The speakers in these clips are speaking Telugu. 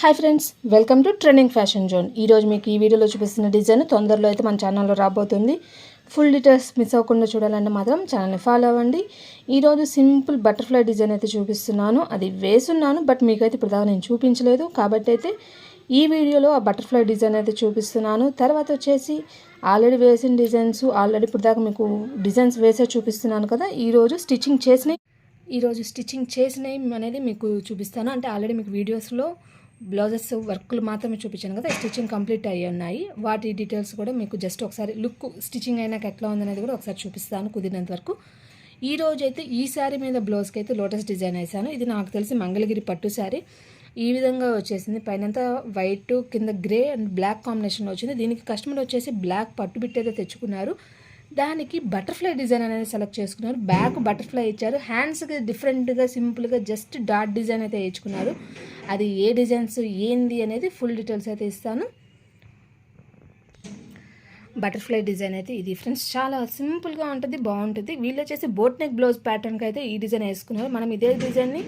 Hi friends, welcome to trending fashion zone. ఈరోజు మీకు ఈ వీడియోలో చూపిస్తున్న డిజైన్ తొందరలో అయితే మన ఛానల్లో రాబోతుంది. ఫుల్ డీటెయిల్స్ మిస్ అవ్వకుండా చూడాలంటే మాత్రం ఛానల్ని ఫాలో అవ్వండి. ఈరోజు సింపుల్ బటర్ఫ్లై డిజైన్ అయితే చూపిస్తున్నాను. అది వేసున్నాను, బట్ మీకైతే ఇప్పుడు దాకా నేను చూపించలేదు. కాబట్టి అయితే ఈ వీడియోలో ఆ బటర్ఫ్లై డిజైన్ అయితే చూపిస్తున్నాను. తర్వాత వచ్చేసి ఆల్రెడీ వేసిన డిజైన్స్, ఆల్రెడీ ఇప్పుడు దాకా మీకు డిజైన్స్ వేసే చూపిస్తున్నాను కదా. ఈరోజు స్టిచ్చింగ్ చేసినవి అనేది మీకు చూపిస్తాను. అంటే ఆల్రెడీ మీకు వీడియోస్లో బ్లౌజెస్ వర్క్లు మాత్రమే చూపించాను కదా, స్టిచ్చింగ్ కంప్లీట్ అయ్యి ఉన్నాయి. వాటి డీటెయిల్స్ కూడా మీకు జస్ట్ ఒకసారి లుక్ స్టిచ్చింగ్ అయినాక ఎట్లా ఉందనేది కూడా ఒకసారి చూపిస్తాను కుదిరినంత వరకు. ఈ రోజు అయితే ఈ శారీ మీద బ్లౌజ్కి అయితే లోటస్ డిజైన్ వేసాను. ఇది నాకు తెలిసి మంగళగిరి పట్టు శారీ. ఈ విధంగా వచ్చేసింది. పైనంతా వైట్, కింద గ్రే అండ్ బ్లాక్ కాంబినేషన్ వచ్చింది. దీనికి కస్టమర్ వచ్చేసి బ్లాక్ పట్టు బిట్ అయితే తెచ్చుకున్నారు. దానికి బటర్ఫ్లై డిజైన్ అనేది సెలెక్ట్ చేసుకున్నారు. బ్యాక్ బటర్ఫ్లై ఇచ్చారు. హ్యాండ్స్కి డిఫరెంట్గా సింపుల్గా జస్ట్ డాట్ డిజైన్ అయితే వేయించుకున్నారు. అది ఏ డిజైన్స్ ఏంది అనేది ఫుల్ డీటెయిల్స్ అయితే ఇస్తాను. బటర్ఫ్లై డిజైన్ అయితే ఇది ఫ్రెండ్స్, చాలా సింపుల్గా ఉంటుంది, బాగుంటుంది. వీళ్ళు వచ్చేసి బోట్ నెక్ బ్లౌజ్ ప్యాటర్న్కి అయితే ఈ డిజైన్ వేసుకున్నారు. మనం ఇదే డిజైన్ని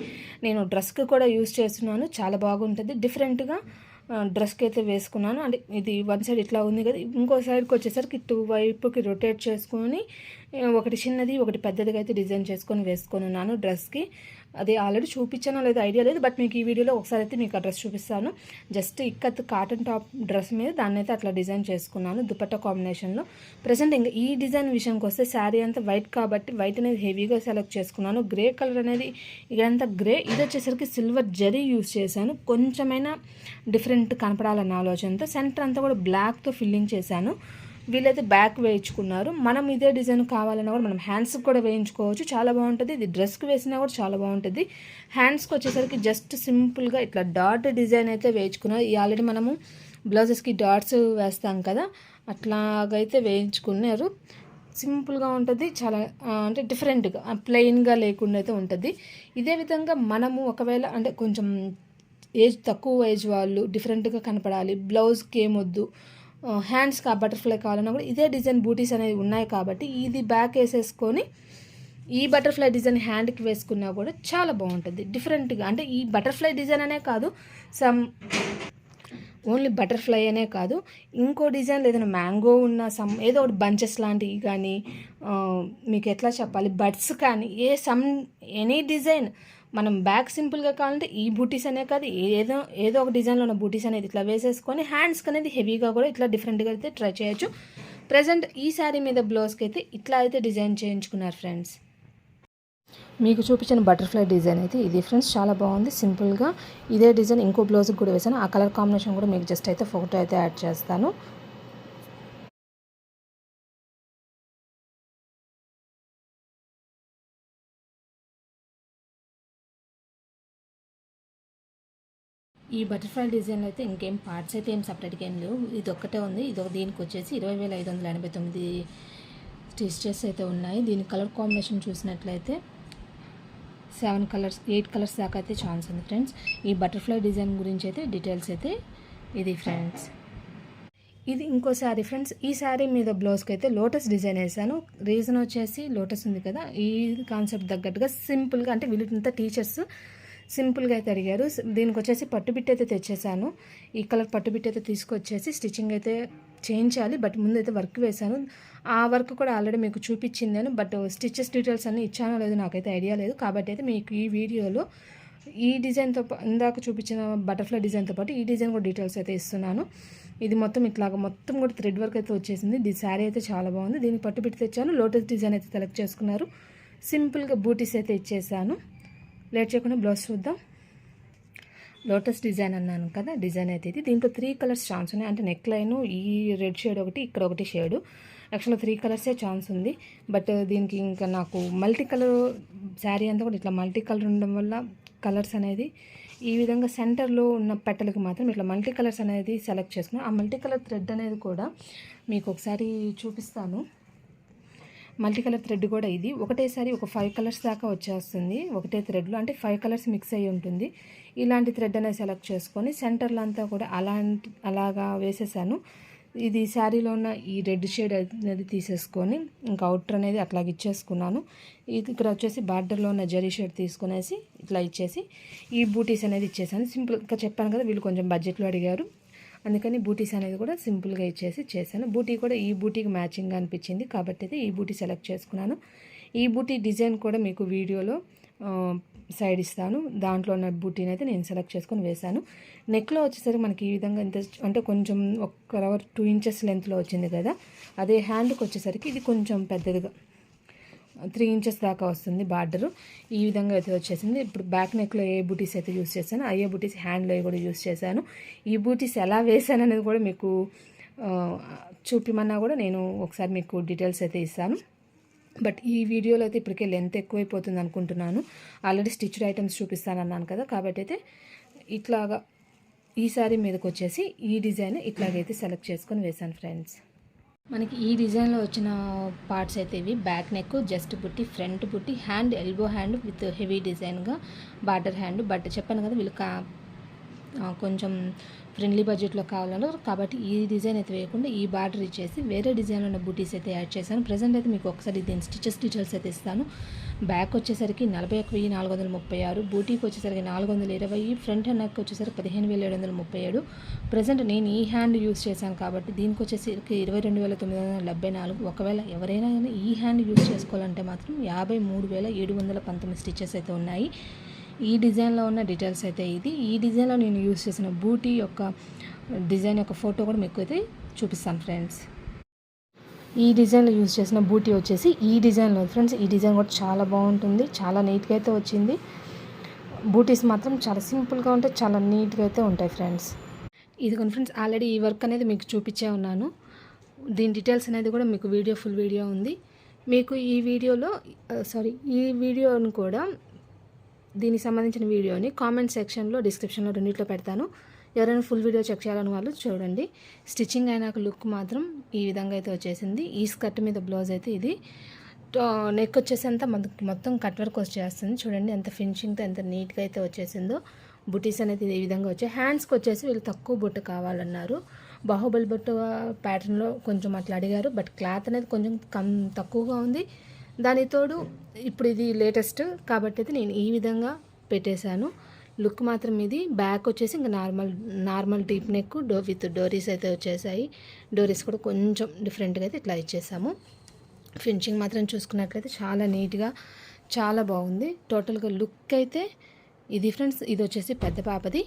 నేను డ్రెస్కి కూడా యూజ్ చేస్తున్నాను. చాలా బాగుంటుంది. డిఫరెంట్గా డ్రెస్కి అయితే వేసుకున్నాను. అంటే ఇది వన్ సైడ్ ఇట్లా ఉంది కదా, ఇంకో సైడ్కి వచ్చేసరికి టూ వైపుకి రొటేట్ చేసుకొని ఒకటి చిన్నది ఒకటి పెద్దదిగా అయితే డిజైన్ చేసుకొని వేసుకొని ఉన్నాను డ్రెస్కి. అది ఆల్రెడీ చూపించానో లేదో ఐడియా లేదు, బట్ మీకు ఈ వీడియోలో ఒకసారి అయితే మీకు ఆ డ్రెస్ చూపిస్తాను. Just ikat cotton top dress మీద దాన్ని అయితే అట్లా డిజైన్ చేసుకున్నాను దుపట్టా కాంబినేషన్లో. ప్రజెంట్ ఇంకా ఈ డిజైన్ విషయానికి వస్తే శారీ అంతా వైట్ కాబట్టి వైట్ అనేది హెవీగా సెలెక్ట్ చేసుకున్నాను. గ్రే కలర్ అనేది ఇదంతా గ్రే, ఇది వచ్చేసరికి సిల్వర్ జరీ యూజ్ చేశాను. కొంచెమైనా డిఫరెంట్ కనపడాలన్న ఆలోచనతో సెంటర్ అంతా కూడా బ్లాక్తో ఫిల్లింగ్ చేశాను. వీళ్ళైతే బ్యాక్ వేయించుకున్నారు. మనం ఇదే డిజైన్ కావాలన్నా కూడా మనం హ్యాండ్స్కి కూడా వేయించుకోవచ్చు, చాలా బాగుంటుంది. ఇది డ్రెస్కి వేసినా కూడా చాలా బాగుంటుంది. హ్యాండ్స్కి వచ్చేసరికి జస్ట్ సింపుల్గా ఇట్లా డాట్ డిజైన్ అయితే వేయించుకున్నారు. ఈ ఆల్రెడీ మనము బ్లౌజెస్కి డాట్స్ వేస్తాం కదా, అట్లాగైతే వేయించుకున్నారు. సింపుల్గా ఉంటుంది, చాలా అంటే డిఫరెంట్గా ప్లెయిన్గా లేకుండా అయితే ఉంటుంది. ఇదే విధంగా మనము ఒకవేళ అంటే కొంచెం తక్కువ ఏజ్ వాళ్ళు డిఫరెంట్గా కనపడాలి, బ్లౌజ్కి ఏమొద్దు, హ్యాండ్స్కి ఆ బటర్ఫ్లై కావాలన్నా కూడా ఇదే డిజైన్ బూటీస్ అనేవి ఉన్నాయి కాబట్టి ఇది బ్యాక్ వేసేసుకొని ఈ బటర్ఫ్లై డిజైన్ హ్యాండ్కి వేసుకున్నా కూడా చాలా బాగుంటుంది డిఫరెంట్గా. అంటే ఈ బటర్ఫ్లై డిజైన్ అనే కాదు, ఓన్లీ బటర్ఫ్లై అనే కాదు, ఇంకో డిజైన్ ఏదైనా మ్యాంగో ఉన్న ఏదో ఒకటి బంచెస్ లాంటివి కానీ, మీకు ఎట్లా చెప్పాలి, బడ్స్ కానీ ఎనీ డిజైన్ మనం బ్యాక్ సింపుల్గా కావాలంటే ఈ బూటీస్ అనే కాదు, ఏదో ఒక డిజైన్లో ఉన్న బూటీస్ అనేది ఇట్లా వేసేసుకొని హ్యాండ్స్కి అనేది హెవీగా కూడా ఇట్లా డిఫరెంట్గా అయితే ట్రై చేయొచ్చు. ప్రజెంట్ ఈ శారీ మీద బ్లౌజ్కి అయితే ఇట్లా అయితే డిజైన్ చేయించుకున్నారు ఫ్రెండ్స్. మీకు చూపించిన బటర్ఫ్లై డిజైన్ అయితే ఇది ఫ్రెండ్స్, చాలా బాగుంది. సింపుల్గా ఇదే డిజైన్ ఇంకో బ్లౌజ్కి కూడా వేసాను. ఆ కలర్ కాంబినేషన్ కూడా మీకు జస్ట్ అయితే ఫోటో అయితే యాడ్ చేస్తాను. ఈ బటర్ఫ్లై డిజైన్లో అయితే ఇంకేం పార్ట్స్ అయితే ఏం సపరేట్గా ఏం లేవు. ఇది ఒక్కటే ఉంది. దీనికి వచ్చేసి 20,589 స్టిచెస్ అయితే ఉన్నాయి. దీని కలర్ కాంబినేషన్ చూసినట్లయితే 8 కలర్స్ దాకా అయితే ఛాన్స్ ఉంది ఫ్రెండ్స్. ఈ బటర్ఫ్లై డిజైన్ గురించి అయితే డీటెయిల్స్ అయితే ఇది ఫ్రెండ్స్. ఇది ఇంకో శారీ ఫ్రెండ్స్. ఈ శారీ మీద బ్లౌజ్కి అయితే లోటస్ డిజైన్ వేసాను. రీజన్ వచ్చేసి లోటస్ ఉంది కదా, ఈ కాన్సెప్ట్ తగ్గట్టుగా సింపుల్గా, అంటే వీళ్ళంతా టీచర్స్ సింపుల్గా అయితే అడిగారు. దీనికి వచ్చేసి పట్టుబిట్ అయితే తెచ్చేసాను. ఈ కలర్ పట్టుబిట్ అయితే తీసుకొచ్చేసి స్టిచ్చింగ్ అయితే చేయించాలి, బట్ ముందు అయితే వర్క్ వేశాను. ఆ వర్క్ కూడా ఆల్రెడీ మీకు చూపించిందాను, బట్ స్టిచెస్ డీటెయిల్స్ అన్నీ ఇచ్చానో లేదో నాకైతే ఐడియా లేదు. కాబట్టి అయితే మీకు ఈ వీడియోలో ఈ డిజైన్తో ఇందాక చూపించిన బటర్ఫ్లై డిజైన్తో పాటు ఈ డిజైన్ కూడా డీటెయిల్స్ అయితే ఇస్తున్నాను. ఇది మొత్తం ఇట్లాగా మొత్తం కూడా థ్రెడ్ వర్క్ అయితే వచ్చేసింది. ఈ శారీ అయితే చాలా బాగుంది. దీనికి పట్టుబిట్ తెచ్చాను. లోటస్ డిజైన్ అయితే సెలెక్ట్ చేసుకున్నారు. సింపుల్గా బూటీస్ అయితే ఇచ్చేసాను. లేట్ చేయకుండా బ్లౌజ్ చూద్దాం. లోటస్ డిజైన్ అన్నాను కదా, డిజైన్ అయితే ఇది. దీంట్లో 3 కలర్స్ ఛాన్స్ ఉన్నాయి. అంటే నెక్ లైన్ ఈ రెడ్ షేడ్ ఒకటి, ఇక్కడ ఒకటి షేడు. యాక్చువల్గా 3 కలర్సే ఛాన్స్ ఉంది, బట్ దీనికి ఇంకా నాకు మల్టీ కలర్ శారీ అంతా కూడా ఇట్లా మల్టీ కలర్ ఉండడం వల్ల కలర్స్ అనేది ఈ విధంగా సెంటర్లో ఉన్న పెట్టలకు మాత్రం ఇట్లా మల్టీ కలర్స్ అనేది సెలెక్ట్ చేసుకున్నాను. ఆ మల్టీ కలర్ థ్రెడ్ అనేది కూడా మీకు ఒకసారి చూపిస్తాను. మల్టీ కలర్ థ్రెడ్ కూడా ఇది ఒకటేసారి ఒక 5 కలర్స్ దాకా వచ్చేస్తుంది ఒకటే థ్రెడ్లో, అంటే 5 కలర్స్ మిక్స్ అయ్యి ఉంటుంది. ఇలాంటి థ్రెడ్ అనేది సెలెక్ట్ చేసుకొని సెంటర్లో అంతా కూడా అలాగా వేసేసాను. ఇది శారీలో ఉన్న ఈ రెడ్ షేడ్ అనేది తీసేసుకొని ఇంకా అవుటర్ అనేది అట్లాగ ఇచ్చేసుకున్నాను. ఇది ఇక్కడ వచ్చేసి బార్డర్లో ఉన్న జరీ షేడ్ తీసుకునేసి ఇట్లా ఇచ్చేసి ఈ బూటీస్ అనేది ఇచ్చేసాను. సింపుల్గా చెప్పాను కదా, వీళ్ళు కొంచెం బడ్జెట్లో అడిగారు, అందుకని బూటీస్ అనేది కూడా సింపుల్గా ఇచ్చేసి చేశాను. బూటీ కూడా ఈ బూటీకి మ్యాచింగ్గా అనిపించింది కాబట్టి అయితే ఈ బూటీ సెలెక్ట్ చేసుకున్నాను. ఈ బూటీ డిజైన్ కూడా మీకు వీడియోలో సైడ్ ఇస్తాను. దాంట్లో ఉన్న బూటీని అయితే నేను సెలెక్ట్ చేసుకొని వేశాను. నెక్లో వచ్చేసరికి మనకి ఈ విధంగా ఇంత అంటే కొంచెం ఒక 2 ఇంచెస్ లెంత్లో వచ్చింది కదా, అదే హ్యాండ్కి వచ్చేసరికి ఇది కొంచెం పెద్దదిగా 3 ఇంచెస్ దాకా వస్తుంది బార్డరు. ఈ విధంగా అయితే వచ్చేసింది. ఇప్పుడు బ్యాక్ నెక్లో ఏ బూటీస్ అయితే యూస్ చేశానో అయ్యే బూటీస్ హ్యాండ్లో కూడా యూస్ చేశాను. ఈ బూటీస్ ఎలా వేసాను అనేది కూడా మీకు చూపిమన్నా కూడా నేను ఒకసారి మీకు డీటెయిల్స్ అయితే ఇస్తాను. బట్ ఈ వీడియోలో అయితే ఇప్పటికే లెంత్ ఎక్కువైపోతుంది అనుకుంటున్నాను. ఆల్రెడీ స్టిచ్డ్ ఐటమ్స్ చూపిస్తానన్నాను కదా, కాబట్టి అయితే ఇట్లాగా ఈ సారీ మీదకి వచ్చేసి ఈ డిజైన్ ఇట్లాగైతే సెలెక్ట్ చేసుకొని వేశాను ఫ్రెండ్స్. మనకి ఈ డిజైన్లో వచ్చిన పార్ట్స్ అయితే ఇవి. బ్యాక్ నెక్, జస్ట్ బుట్టి, ఫ్రంట్ బుట్టి, hand elbow hand with heavy డిజైన్గా బార్డర్ హ్యాండ్. బట్ చెప్పాను కదా వీళ్ళు కొంచెం ఫ్రెండ్లీ బడ్జెట్లో కావాలన్నారు కాబట్టి ఈ డిజైన్ అయితే వేయకుండా ఈ బార్డర్ ఇచ్చేసి వేరే డిజైన్లో ఉన్న బూటీస్ అయితే యాడ్ చేశాను. ప్రజెంట్ అయితే మీకు ఒకసారి దీని స్టిచెస్ డీటెయిల్స్ అయితే ఇస్తాను. బ్యాక్ వచ్చేసరికి 41,436, బూటీకి వచ్చేసరికి 420, ఫ్రంట్ అండ్ నెక్ వచ్చేసరికి 15,737. ప్రజెంట్ నేను ఈ హ్యాండ్ యూస్ చేశాను కాబట్టి దీనికి వచ్చేసరికి 22,974. ఒకవేళ ఎవరైనా ఈ హ్యాండ్ యూస్ చేసుకోవాలంటే మాత్రం 53,719 స్టిచెస్ అయితే ఉన్నాయి. ఈ డిజైన్లో ఉన్న డీటెయిల్స్ అయితే ఇది. ఈ డిజైన్లో నేను యూస్ చేసిన బూటీ యొక్క డిజైన్ యొక్క ఫోటో కూడా మీకు అయితే చూపిస్తాను ఫ్రెండ్స్. ఈ డిజైన్లో యూస్ చేసిన బూటీ వచ్చేసి ఈ డిజైన్లో ఫ్రెండ్స్. ఈ డిజైన్ కూడా చాలా బాగుంటుంది, చాలా నీట్గా అయితే వచ్చింది. బూటీస్ మాత్రం చాలా సింపుల్గా ఉంటాయి, చాలా నీట్గా అయితే ఉంటాయి ఫ్రెండ్స్. ఇది కొన్ని ఫ్రెండ్స్ ఆల్రెడీ ఈ వర్క్ అనేది మీకు చూపించే ఉన్నాను. దీని డీటెయిల్స్ అనేది కూడా మీకు ఫుల్ వీడియో ఉంది. మీకు ఈ వీడియోని కూడా దీనికి సంబంధించిన వీడియోని కామెంట్ సెక్షన్లో డిస్క్రిప్షన్లో రెండిట్లో పెడతాను. ఎవరైనా ఫుల్ వీడియో చెక్ చేయాలని వాళ్ళు చూడండి. స్టిచ్చింగ్ అయినాక లుక్ మాత్రం ఈ విధంగా అయితే వచ్చేసింది. ఈ స్కర్ట్ మీద బ్లౌజ్ అయితే ఇది. నెక్ వచ్చేసేంత మొత్తం కట్ వర్క్ వచ్చేస్తుంది. చూడండి ఎంత ఫినిషింగ్తో ఎంత నీట్గా అయితే వచ్చేసిందో. బుటీస్ అనేది ఈ విధంగా వచ్చాయి. హ్యాండ్స్కి వచ్చేసి వీళ్ళు తక్కువ బొట్టు కావాలన్నారు. బాహుబలి బొట్టు ప్యాటర్న్లో కొంచెం అట్లా అడిగారు. బట్ క్లాత్ అనేది కొంచెం తక్కువగా ఉంది. దానికి తోడు ఇప్పుడు ఇది లేటెస్ట్ కాబట్టి అయితే నేను ఈ విధంగా పెట్టేశాను. లుక్ మాత్రం ఇది. బ్యాక్ వచ్చేసి ఇంకా నార్మల్ డీప్ నెక్ విత్ డోరీస్ అయితే వచ్చేసాయి. డోరీస్ కూడా కొంచెం డిఫరెంట్గా అయితే ఇట్లా ఇచ్చేసాము. ఫినిషింగ్ మాత్రం చూసుకున్నట్లయితే చాలా నీట్గా చాలా బాగుంది. టోటల్గా లుక్ అయితే ఇది ఫ్రెండ్స్. ఇది వచ్చేసి పెద్ద పాపది.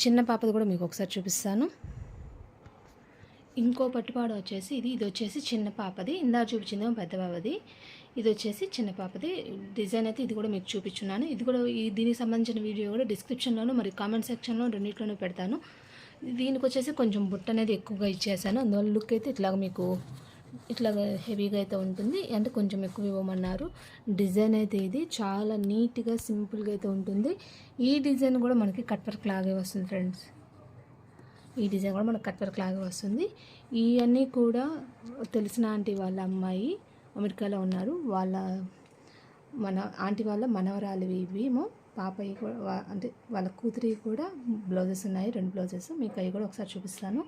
చిన్న పాపది కూడా మీకు ఒకసారి చూపిస్తాను. ఇంకో పట్టుపాడు వచ్చేసి ఇది వచ్చేసి చిన్న పాపది. ఇందా చూపించిందేమో పెద్ద పాపది. ఇది వచ్చేసి చిన్న పాపది. డిజైన్ అయితే ఇది కూడా మీకు చూపించున్నాను. ఇది కూడా దీనికి సంబంధించిన వీడియో కూడా డిస్క్రిప్షన్లోనూ మరి కామెంట్ సెక్షన్లో రెండింటిలోనూ పెడతాను. దీనికి వచ్చేసి కొంచెం బుట్ట అనేది ఎక్కువగా ఇచ్చేసాను. అందువల్ల లుక్ అయితే ఇట్లాగ హెవీగా అయితే ఉంటుంది. అంటే కొంచెం ఎక్కువ ఇవ్వమన్నారు. డిజైన్ అయితే ఇది చాలా నీట్గా సింపుల్గా అయితే ఉంటుంది. ఈ డిజైన్ కూడా మనకి కట్ వర్క్ లాగే వస్తుంది ఫ్రెండ్స్. ఈ డిజైన్ కూడా మనకు కట్ వర్క్ లాగా వస్తుంది. ఇవన్నీ కూడా తెలిసిన ఆంటీ వాళ్ళ అమ్మాయి అమెరికాలో ఉన్నారు. మన ఆంటీ వాళ్ళ మనవరాలు ఇవేమో. పాపయ్య కూడా అంటే వాళ్ళ కూతురి కూడా బ్లౌజెస్ ఉన్నాయి, 2 బ్లౌజెస్. మీకు అవి కూడా ఒకసారి చూపిస్తాను.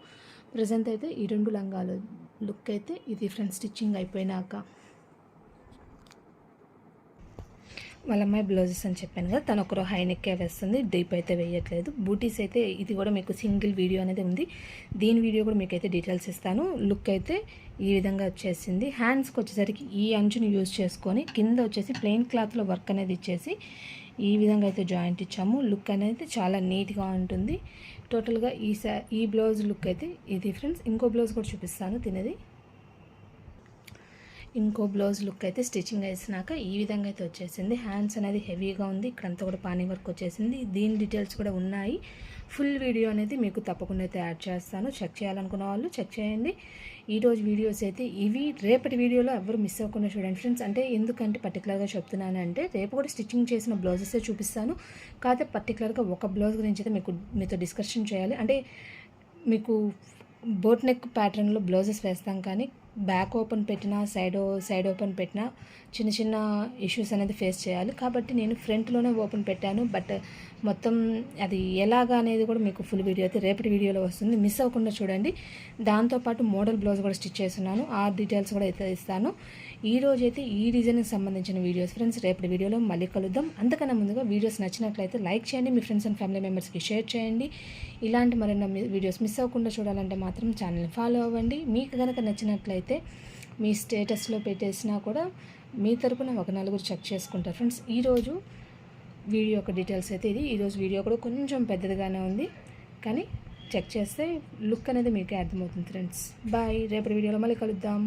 ప్రజెంట్ అయితే ఈ 2 లంగాలు లుక్ అయితే ఇది ఫ్రంట్ స్టిచ్చింగ్ అయిపోయినాక వాళ్ళ అమ్మాయి బ్లౌజెస్ అని చెప్పాను కదా, తను ఒకరు హై నెక్కే వేస్తుంది, డీప్ అయితే వేయట్లేదు. బూటీస్ అయితే ఇది కూడా మీకు సింగిల్ వీడియో అనేది ఉంది. దీని వీడియో కూడా మీకు అయితే డీటెయిల్స్ ఇస్తాను. లుక్ అయితే ఈ విధంగా వచ్చేసింది. హ్యాండ్స్కి వచ్చేసరికి ఈ అంచుని యూజ్ చేసుకొని కింద వచ్చేసి ప్లెయిన్ క్లాత్లో వర్క్ అనేది ఇచ్చేసి ఈ విధంగా అయితే జాయింట్ ఇచ్చాము. లుక్ అనేది చాలా నీట్గా ఉంటుంది. టోటల్గా ఈ బ్లౌజ్ లుక్ అయితే ఇది ఫ్రెండ్స్. ఇంకో బ్లౌజ్ కూడా చూపిస్తాను తినేది. ఇంకో బ్లౌజ్ లుక్ అయితే స్టిచ్చింగ్ వేసినాక ఈ విధంగా అయితే వచ్చేసింది. హ్యాండ్స్ అనేది హెవీగా ఉంది. ఇక్కడంతా కూడా పానీ వర్క్ వచ్చేసింది. దీని డీటెయిల్స్ కూడా ఉన్నాయి. ఫుల్ వీడియో అనేది మీకు తప్పకుండా అయితే యాడ్ చేస్తాను. చెక్ చేయాలనుకున్న వాళ్ళు చెక్ చేయండి. ఈరోజు వీడియోస్ అయితే ఇవి. రేపటి వీడియోలో ఎవరు మిస్ అవ్వకుండా చూడండి ఫ్రెండ్స్. అంటే ఎందుకంటే పర్టికులర్గా చెప్తున్నాను అంటే రేపు కూడా స్టిచ్చింగ్ చేసిన బ్లౌజెసే చూపిస్తాను. కాకపోతే పర్టికులర్గా ఒక బ్లౌజ్ గురించి అయితే మీతో డిస్కషన్ చేయాలి. అంటే మీకు బోట్ నెక్ ప్యాటర్న్లో బ్లౌజెస్ వేస్తాం కానీ బ్యాక్ ఓపెన్ పెట్టినా సైడ్ ఓపెన్ పెట్టినా చిన్న చిన్న ఇష్యూస్ అనేది ఫేస్ చేయాలి. కాబట్టి నేను ఫ్రంట్లోనే ఓపెన్ పెట్టాను. బట్ మొత్తం అది ఎలాగా అనేది కూడా మీకు ఫుల్ వీడియో అయితే రేపటి వీడియోలో వస్తుంది, మిస్ అవ్వకుండా చూడండి. దాంతోపాటు మోడల్ బ్లౌజ్ కూడా స్టిచ్ చేస్తున్నాను, ఆ డీటెయిల్స్ కూడా అయితే ఇస్తాను. ఈ రోజు అయితే ఈ డిజైన్కి సంబంధించిన వీడియోస్ ఫ్రెండ్స్ రేపటి వీడియోలో మళ్ళీ కలుద్దాం. అంతకన్నా ముందుగా వీడియోస్ నచ్చినట్లయితే లైక్ చేయండి, మీ ఫ్రెండ్స్ అండ్ ఫ్యామిలీ మెంబర్స్కి షేర్ చేయండి. ఇలాంటి మరిన్ని వీడియోస్ మిస్ అవ్వకుండా చూడాలంటే మాత్రం ఛానల్ని ఫాలో అవ్వండి. మీకు కనుక నచ్చినట్లయితే మీ స్టేటస్లో పెట్టేసినా కూడా మీ తరపున ఒక నలుగురు చెక్ చేసుకుంటారు ఫ్రెండ్స్. ఈరోజు వీడియో యొక్క డీటెయిల్స్ అయితే ఇది. ఈరోజు వీడియో కూడా కొంచెం పెద్దదిగానే ఉంది, కానీ చెక్ చేస్తే లుక్ అనేది మీకే అర్థమవుతుంది ఫ్రెండ్స్. బాయ్, రేపటి వీడియోలో మళ్ళీ కలుద్దాం.